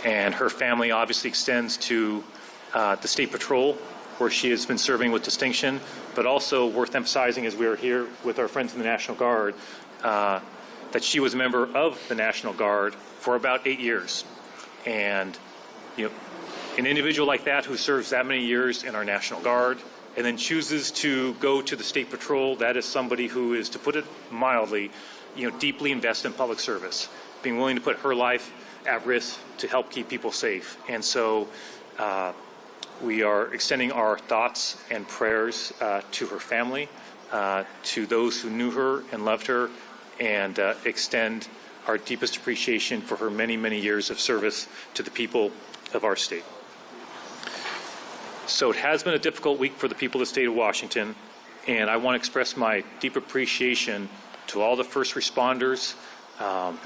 And her family obviously extends to the State Patrol, where she has been serving with distinction, but also worth emphasizing as we are here with our friends in the National Guard, that she was a member of the National Guard for about 8 years. And an individual like that who serves that many years in our National Guard and then chooses to go to the State Patrol, that is somebody who is, to put it mildly, deeply invested in public service, being willing to put her life at risk to help keep people safe. And so we are extending our thoughts and prayers to her family, to those who knew her and loved her, and extend our deepest appreciation for her many, many years of service to the people of our state. So it has been a difficult week for the people of the state of Washington, and I want to express my deep appreciation to all the first responders,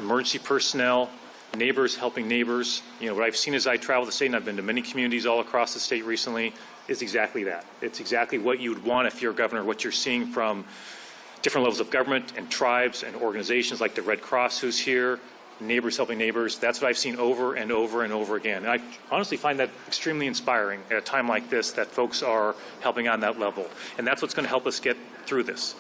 emergency personnel, neighbors helping neighbors. What I've seen as I travel the state, and I've been to many communities all across the state recently, is exactly that. It's exactly what you would want if you're a governor, what you're seeing from different levels of government and tribes and organizations like the Red Cross who's here, neighbors helping neighbors. That's what I've seen over and over and over again. And I honestly find that extremely inspiring at a time like this, that folks are helping on that level. And that's what's going to help us get through this.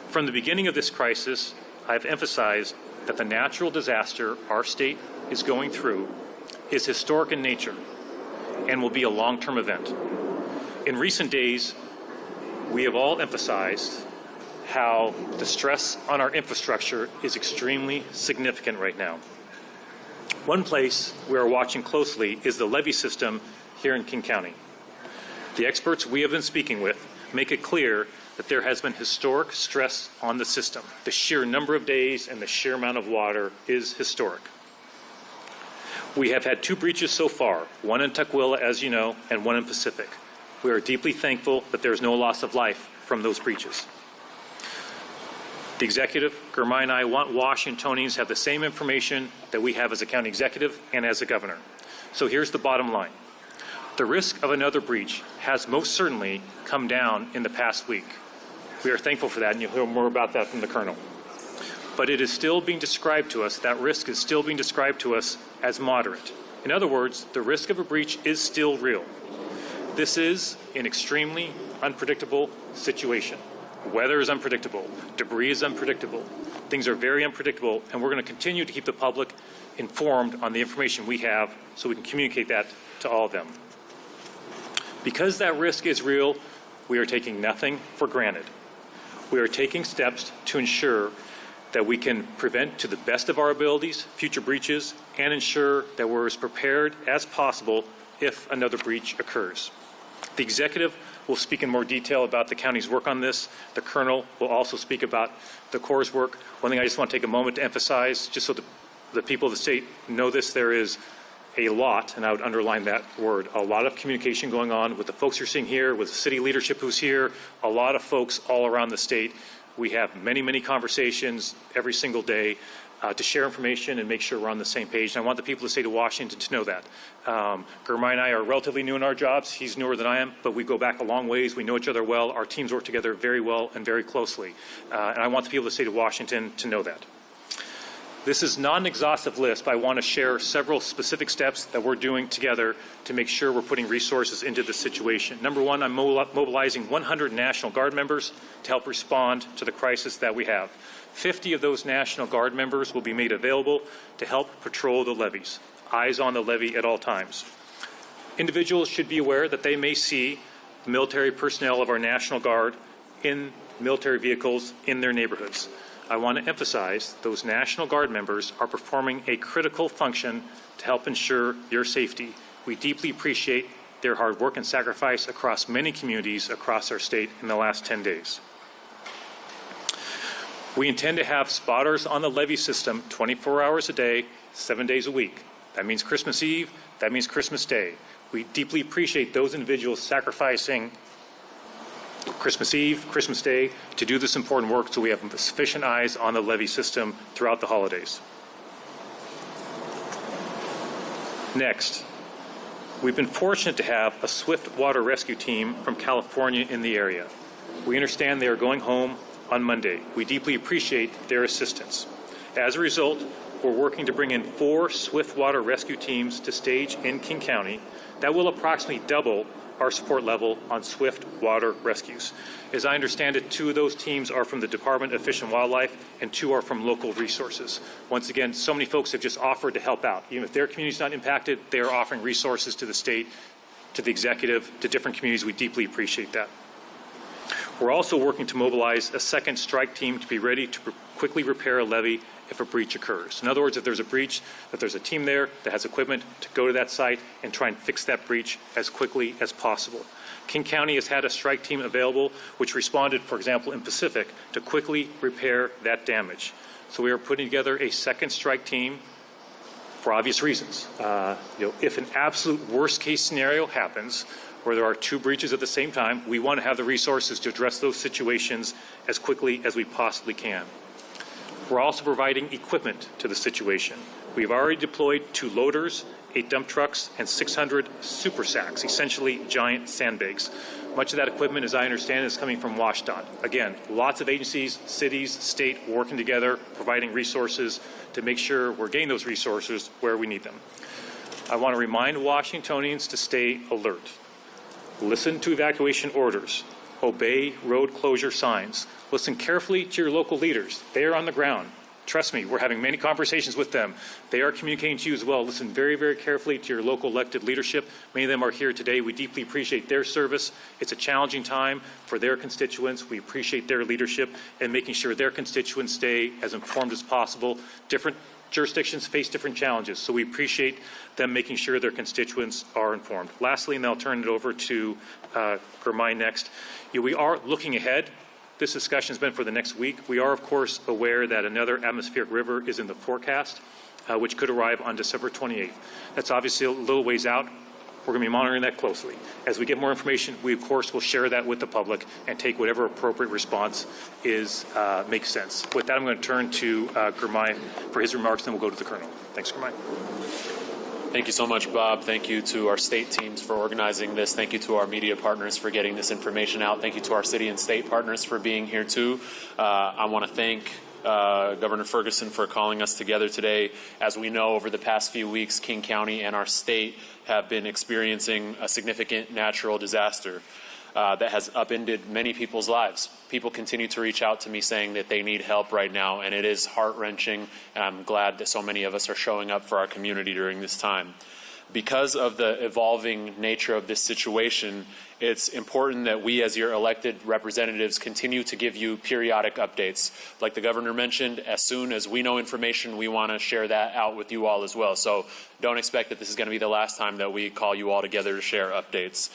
From the beginning of this crisis, I've emphasized that the natural disaster our state is going through is historic in nature and will be a long-term event. In recent days, we have all emphasized how the stress on our infrastructure is extremely significant right now. One place we are watching closely is the levee system here in King County. The experts we have been speaking with make it clear that there has been historic stress on the system. The sheer number of days and the sheer amount of water is historic. We have had 2 breaches so far, one in Tukwila, as you know, and one in Pacific. We are deeply thankful that there is no loss of life from those breaches. The executive, Girmay, and I want Washingtonians to have the same information that we have as a county executive and as a governor. So here's the bottom line. The risk of another breach has most certainly come down in the past week. We are thankful for that, and you'll hear more about that from the Colonel. But it is still being described to us, that risk is still being described to us as moderate. In other words, the risk of a breach is still real. This is an extremely unpredictable situation. Weather is unpredictable. Debris is unpredictable. Things are very unpredictable, and we're going to continue to keep the public informed on the information we have so we can communicate that to all of them. Because that risk is real, we are taking nothing for granted. We are taking steps to ensure that we can prevent to the best of our abilities future breaches and ensure that we're as prepared as possible if another breach occurs. The executive will speak in more detail about the county's work on this. The Colonel will also speak about the Corps' work. One thing I just want to take a moment to emphasize, just so the people of the state know this, there is a lot, and I would underline that word, a lot of communication going on with the folks you're seeing here, with the city leadership who's here, a lot of folks all around the state. We have many, many conversations every single day to share information and make sure we're on the same page. And I want the people of the state of Washington to know that. Girmay and I are relatively new in our jobs. He's newer than I am, but we go back a long ways. We know each other well. Our teams work together very well and very closely. And I want the people of the state of Washington to know that. This is not an exhaustive list, but I want to share several specific steps that we're doing together to make sure we're putting resources into this situation. Number one, I'm mobilizing 100 National Guard members to help respond to the crisis that we have. 50 of those National Guard members will be made available to help patrol the levees, eyes on the levee at all times. Individuals should be aware that they may see military personnel of our National Guard in military vehicles in their neighborhoods. I want to emphasize those National Guard members are performing a critical function to help ensure your safety. We deeply appreciate their hard work and sacrifice across many communities across our state in the last 10 days. We intend to have spotters on the levee system 24 hours a day, 7 days a week. That means Christmas Eve, that means Christmas Day. We deeply appreciate those individuals sacrificing Christmas Eve, Christmas Day, to do this important work so we have sufficient eyes on the levee system throughout the holidays. Next, we've been fortunate to have a swift water rescue team from California in the area. We understand they are going home on Monday. We deeply appreciate their assistance. As a result, we're working to bring in 4 swiftwater rescue teams to stage in King County. That will approximately double our support level on swift water rescues. As I understand it, 2 of those teams are from the Department of Fish and Wildlife and 2 are from local resources. Once again, so many folks have just offered to help out. Even if their community is not impacted, they are offering resources to the state, to the executive, to different communities. We deeply appreciate that. We're also working to mobilize a second strike team to be ready to quickly repair a levee if a breach occurs. In other words, if there's a breach, that there's a team there that has equipment to go to that site and try and fix that breach as quickly as possible. King County has had a strike team available which responded, for example, in Pacific to quickly repair that damage. So we are putting together a second strike team for obvious reasons. If an absolute worst case scenario happens where there are 2 breaches at the same time, we want to have the resources to address those situations as quickly as we possibly can. We're also providing equipment to the situation. We've already deployed 2 loaders, 8 dump trucks, and 600 super sacks, essentially giant sandbags. Much of that equipment, as I understand, is coming from WashDOT. Again, lots of agencies, cities, state working together, providing resources to make sure we're getting those resources where we need them. I want to remind Washingtonians to stay alert. Listen to evacuation orders. Obey road closure signs. Listen carefully to your local leaders. They are on the ground. Trust me, we're having many conversations with them. They are communicating to you as well. Listen very, very carefully to your local elected leadership. Many of them are here today. We deeply appreciate their service. It's a challenging time for their constituents. We appreciate their leadership and making sure their constituents stay as informed as possible. Different jurisdictions face different challenges, so we appreciate them making sure their constituents are informed. Lastly, and then I'll turn it over to Girmay next. We are looking ahead. This discussion has been for the next week. We are, of course, aware that another atmospheric river is in the forecast, which could arrive on December 28th. That's obviously a little ways out. We're going to be monitoring that closely. As we get more information, we, of course, will share that with the public and take whatever appropriate response makes sense. With that, I'm going to turn to Girmay for his remarks, then we'll go to the Colonel. Thanks, Girmay. Thank you so much, Bob. Thank you to our state teams for organizing this. Thank you to our media partners for getting this information out. Thank you to our city and state partners for being here, too. I want to thank Governor Ferguson for calling us together today. As we know, over the past few weeks, King County and our state have been experiencing a significant natural disaster that has upended many people's lives. People continue to reach out to me saying that they need help right now, and it is heart-wrenching, and I'm glad that so many of us are showing up for our community during this time. Because of the evolving nature of this situation, it's important that we as your elected representatives continue to give you periodic updates. Like the governor mentioned, as soon as we know information, we want to share that out with you all as well. So don't expect that this is going to be the last time that we call you all together to share updates.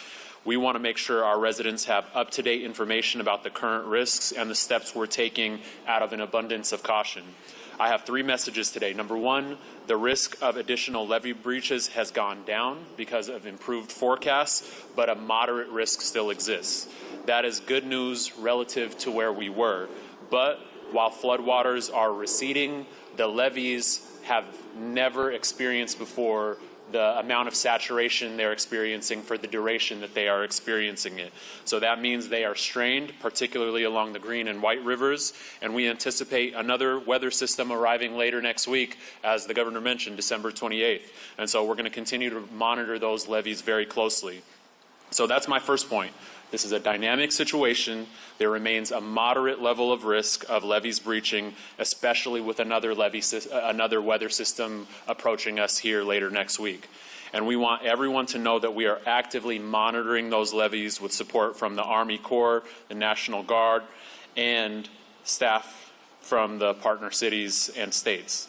We want to make sure our residents have up-to-date information about the current risks and the steps we're taking out of an abundance of caution. I have 3 messages today. Number 1, the risk of additional levee breaches has gone down because of improved forecasts, but a moderate risk still exists. That is good news relative to where we were. But while floodwaters are receding, the levees have never experienced before the amount of saturation they're experiencing for the duration that they are experiencing it. So that means they are strained, particularly along the Green and White rivers, and we anticipate another weather system arriving later next week, as the governor mentioned, December 28th. And so we're going to continue to monitor those levees very closely. So that's my first point. This is a dynamic situation. There remains a moderate level of risk of levees breaching, especially with another weather system approaching us here later next week. And we want everyone to know that we are actively monitoring those levees with support from the Army Corps, the National Guard, and staff from the partner cities and states.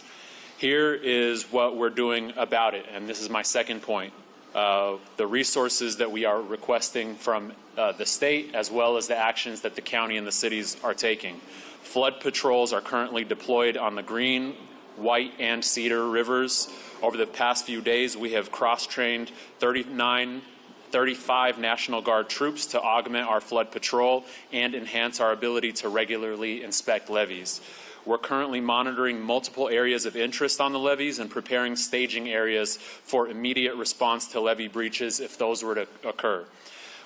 Here is what we're doing about it, and this is my second point. The resources that we are requesting from the state, as well as the actions that the county and the cities are taking. Flood patrols are currently deployed on the Green, White, and Cedar rivers. Over the past few days, we have cross-trained 35 National Guard troops to augment our flood patrol and enhance our ability to regularly inspect levees. We're currently monitoring multiple areas of interest on the levees and preparing staging areas for immediate response to levee breaches if those were to occur.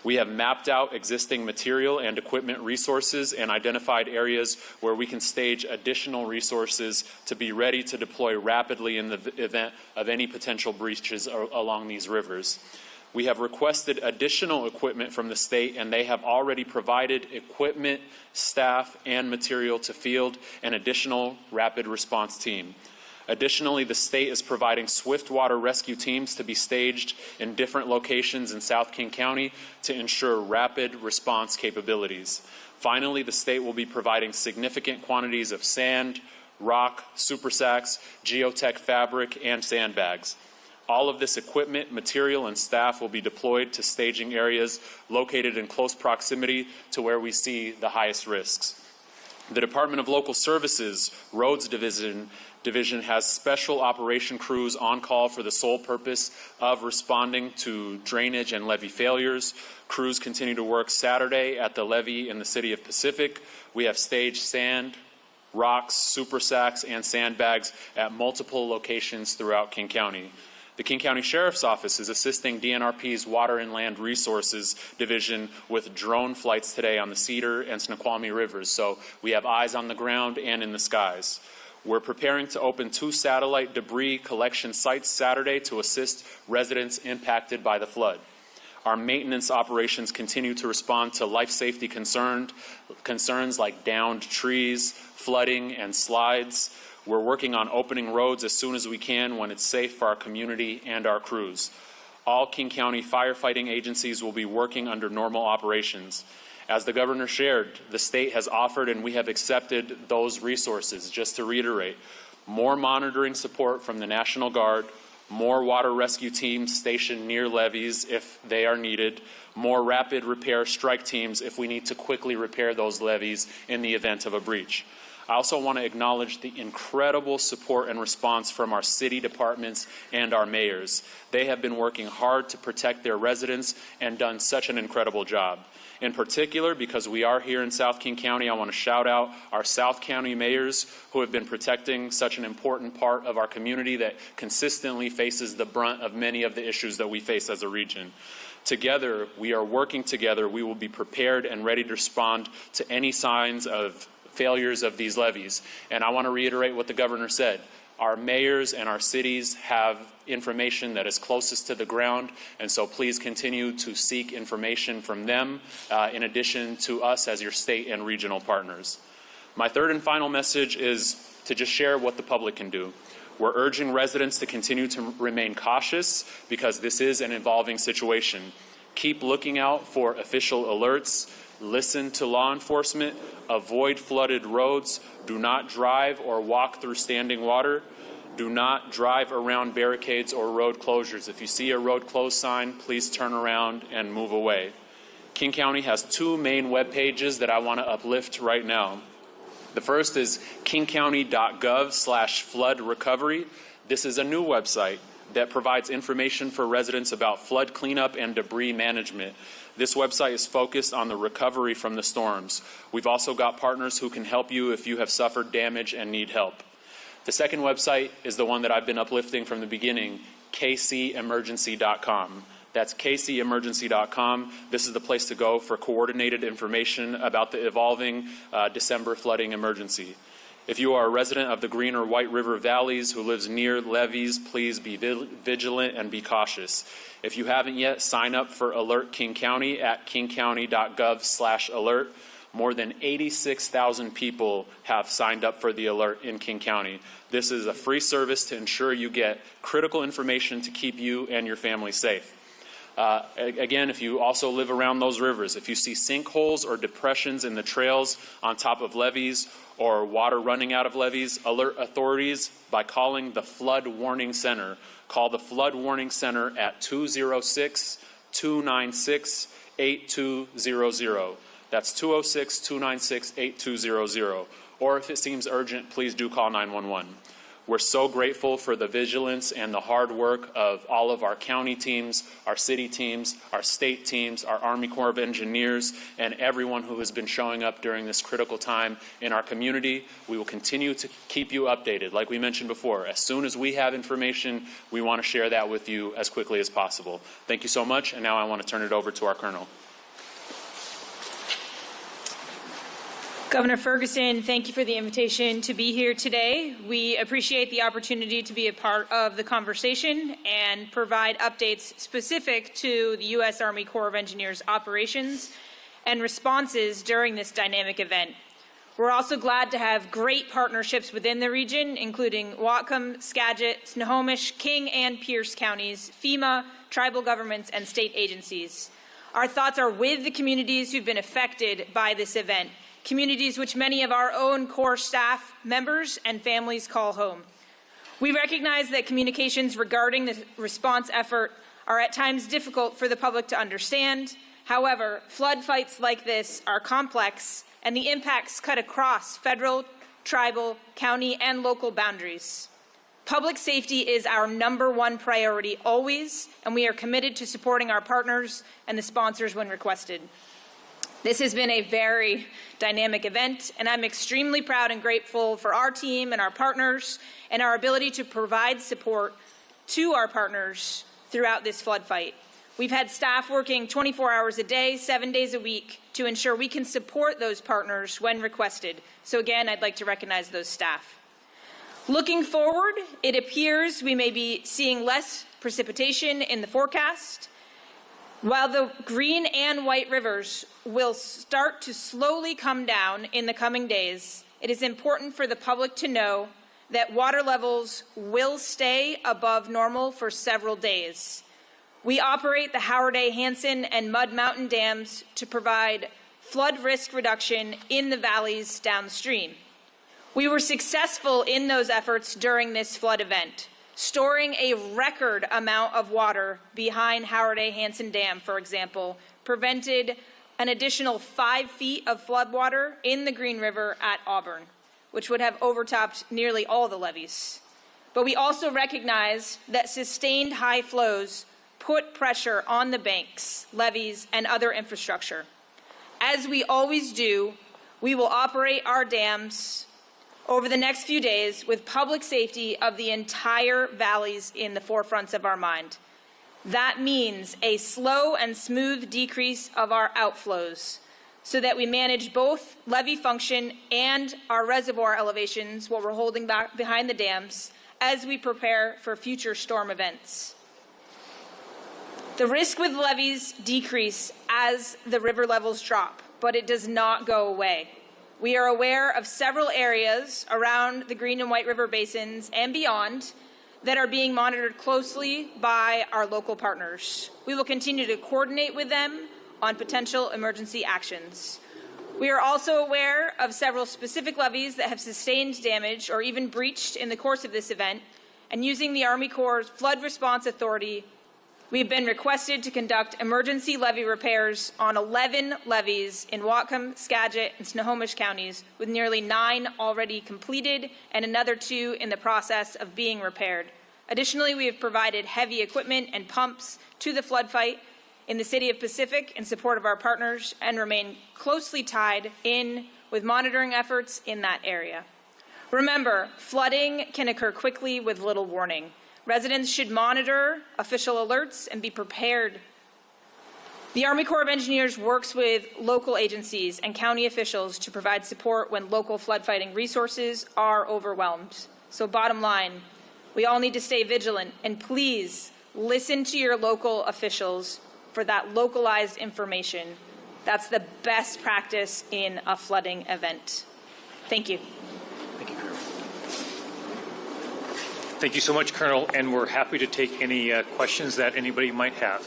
We have mapped out existing material and equipment resources and identified areas where we can stage additional resources to be ready to deploy rapidly in the event of any potential breaches along these rivers. We have requested additional equipment from the state, and they have already provided equipment, staff, and material to field an additional rapid response team. Additionally, the state is providing swift water rescue teams to be staged in different locations in South King County to ensure rapid response capabilities. Finally, the state will be providing significant quantities of sand, rock, super sacks, geotech fabric, and sandbags. All of this equipment, material, and staff will be deployed to staging areas located in close proximity to where we see the highest risks. The Department of Local Services Roads Division has special operation crews on call for the sole purpose of responding to drainage and levee failures. Crews continue to work Saturday at the levee in the city of Pacific. We have staged sand, rocks, super sacks, and sandbags at multiple locations throughout King County. The King County Sheriff's Office is assisting DNRP's Water and Land Resources Division with drone flights today on the Cedar and Snoqualmie rivers, so we have eyes on the ground and in the skies. We're preparing to open 2 satellite debris collection sites Saturday to assist residents impacted by the flood. Our maintenance operations continue to respond to life safety concerns like downed trees, flooding, and slides. We're working on opening roads as soon as we can when it's safe for our community and our crews. All King County firefighting agencies will be working under normal operations. As the governor shared, the state has offered and we have accepted those resources. Just to reiterate, more monitoring support from the National Guard, more water rescue teams stationed near levees if they are needed, more rapid repair strike teams if we need to quickly repair those levees in the event of a breach. I also want to acknowledge the incredible support and response from our city departments and our mayors. They have been working hard to protect their residents and done such an incredible job. In particular, because we are here in South King County, I want to shout out our South County mayors who have been protecting such an important part of our community that consistently faces the brunt of many of the issues that we face as a region. Together, we are working together. We will be prepared and ready to respond to any signs of failures of these levees. And I want to reiterate what the governor said. Our mayors and our cities have information that is closest to the ground, and so please continue to seek information from them in addition to us as your state and regional partners. My third and final message is to just share what the public can do. We're urging residents to continue to remain cautious because this is an evolving situation. Keep looking out for official alerts. Listen to law enforcement, avoid flooded roads, do not drive or walk through standing water, do not drive around barricades or road closures. If you see a road closed sign, please turn around and move away. King County has 2 main web pages that I want to uplift right now. The first is kingcounty.gov/flood recovery. This is a new website that provides information for residents about flood cleanup and debris management. This website is focused on the recovery from the storms. We've also got partners who can help you if you have suffered damage and need help. The second website is the one that I've been uplifting from the beginning, kcemergency.com. That's kcemergency.com. This is the place to go for coordinated information about the evolving December flooding emergency. If you are a resident of the Green or White River Valleys who lives near levees, please be vigilant and be cautious. If you haven't yet, sign up for Alert King County at kingcounty.gov/alert. More than 86,000 people have signed up for the alert in King County. This is a free service to ensure you get critical information to keep you and your family safe. Again, if you also live around those rivers, if you see sinkholes or depressions in the trails on top of levees or water running out of levees, alert authorities by calling the Flood Warning Center. Call the Flood Warning Center at 206-296-8200. That's 206-296-8200. Or if it seems urgent, please do call 911. We're so grateful for the vigilance and the hard work of all of our county teams, our city teams, our state teams, our Army Corps of Engineers, and everyone who has been showing up during this critical time in our community. We will continue to keep you updated. Like we mentioned before, as soon as we have information, we want to share that with you as quickly as possible. Thank you so much, and now I want to turn it over to our Colonel. Governor Ferguson, thank you for the invitation to be here today. We appreciate the opportunity to be a part of the conversation and provide updates specific to the U.S. Army Corps of Engineers operations and responses during this dynamic event. We're also glad to have great partnerships within the region, including Whatcom, Skagit, Snohomish, King, and Pierce counties, FEMA, tribal governments, and state agencies. Our thoughts are with the communities who've been affected by this event, communities which many of our own Corps staff members and families call home. We recognize that communications regarding the response effort are at times difficult for the public to understand. However, flood fights like this are complex, and the impacts cut across federal, tribal, county, and local boundaries. Public safety is our #1 priority always, and we are committed to supporting our partners and the sponsors when requested. This has been a very dynamic event, and I'm extremely proud and grateful for our team and our partners and our ability to provide support to our partners throughout this flood fight. We've had staff working 24 hours a day, 7 days a week to ensure we can support those partners when requested. So again, I'd like to recognize those staff. Looking forward, it appears we may be seeing less precipitation in the forecast. While the Green and White rivers will start to slowly come down in the coming days, it is important for the public to know that water levels will stay above normal for several days. We operate the Howard A. Hansen and Mud Mountain dams to provide flood risk reduction in the valleys downstream. We were successful in those efforts during this flood event, storing a record amount of water behind Howard A. Hansen Dam, for example, prevented an additional 5 feet of floodwater in the Green River at Auburn, which would have overtopped nearly all the levees. But we also recognize that sustained high flows put pressure on the banks, levees, and other infrastructure. As we always do, we will operate our dams over the next few days with public safety of the entire valleys in the forefronts of our mind. That means a slow and smooth decrease of our outflows so that we manage both levee function and our reservoir elevations while we're holding back behind the dams as we prepare for future storm events. The risk with levees decrease as the river levels drop, but it does not go away. We are aware of several areas around the Green and White River basins and beyond that are being monitored closely by our local partners. We will continue to coordinate with them on potential emergency actions. We are also aware of several specific levees that have sustained damage or even breached in the course of this event, and using the Army Corps' Flood Response Authority, we have been requested to conduct emergency levee repairs on 11 levees in Whatcom, Skagit, and Snohomish counties, with nearly 9 already completed and another 2 in the process of being repaired. Additionally, we have provided heavy equipment and pumps to the flood fight in the city of Pacific in support of our partners and remain closely tied in with monitoring efforts in that area. Remember, flooding can occur quickly with little warning. Residents should monitor official alerts and be prepared. The Army Corps of Engineers works with local agencies and county officials to provide support when local flood fighting resources are overwhelmed. So bottom line, we all need to stay vigilant, and please listen to your local officials for that localized information. That's the best practice in a flooding event. Thank you. Thank you, Colonel. Thank you so much, Colonel, and we're happy to take any questions that anybody might have.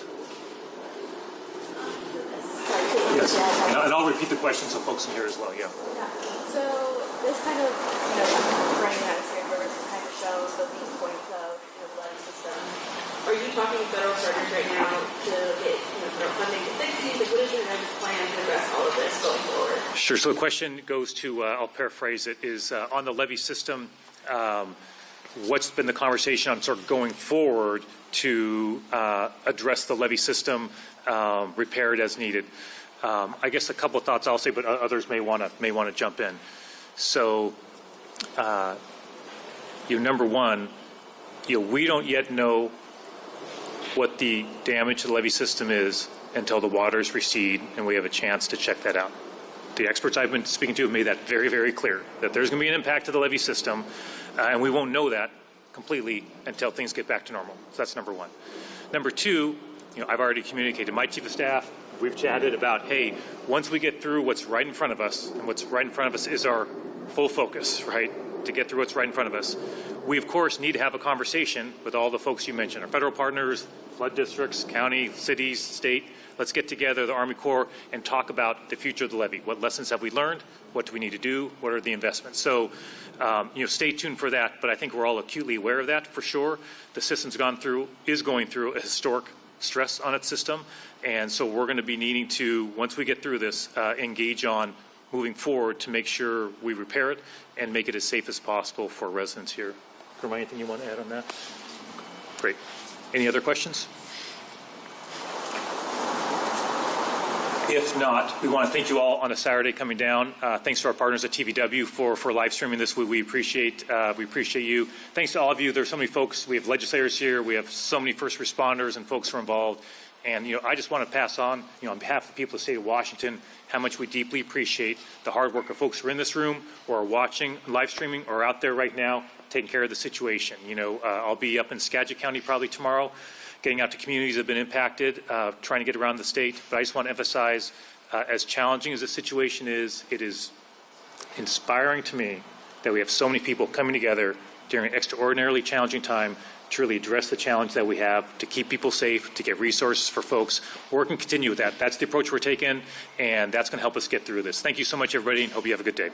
Yes, and I'll repeat the question so folks can hear as well, yeah. So this kind of, running out of Sanborn, this kind of shows the weak points of the flood system. Are you talking to federal partners right now to get federal funding to fix these? What is your next plan to address all of this going forward? Sure. So the question goes to, I'll paraphrase it, is on the levee system, what's been the conversation on sort of going forward to address the levee system, repaired as needed? I guess a couple of thoughts I'll say, but others may want to jump in. So, number one, we don't yet know what the damage to the levee system is until the waters recede and we have a chance to check that out. The experts I've been speaking to have made that very, very clear, that there's going to be an impact to the levee system, and we won't know that completely until things get back to normal. So that's number one. Number two, I've already communicated to my chief of staff. We've chatted about, hey, once we get through what's right in front of us, and what's right in front of us is our full focus, right, to get through what's right in front of us. We, of course, need to have a conversation with all the folks you mentioned, our federal partners, flood districts, county, cities, state. Let's get together, the Army Corps, and talk about the future of the levee. What lessons have we learned? What do we need to do? What are the investments? So, stay tuned for that, but I think we're all acutely aware of that for sure. The system's is going through a historic stress on its system, and so we're going to be needing to, once we get through this, engage on moving forward to make sure we repair it and make it as safe as possible for residents here. Girmay, anything you want to add on that? Great. Any other questions? If not, we want to thank you all on a Saturday coming down. Thanks to our partners at TVW for live streaming this. We appreciate you. Thanks to all of you. There's so many folks. We have legislators here. We have so many first responders and folks who are involved. And I just want to pass on, on behalf of the people of the state of Washington, how much we deeply appreciate the hard work of folks who are in this room or are watching live streaming or out there right now taking care of the situation. I'll be up in Skagit County probably tomorrow, getting out to communities that have been impacted, trying to get around the state. But I just want to emphasize, as challenging as the situation is, it is inspiring to me that we have so many people coming together during an extraordinarily challenging time to really address the challenge that we have, to keep people safe, to get resources for folks. We're going to continue with that. That's the approach we're taking, and that's going to help us get through this. Thank you so much, everybody, and hope you have a good day.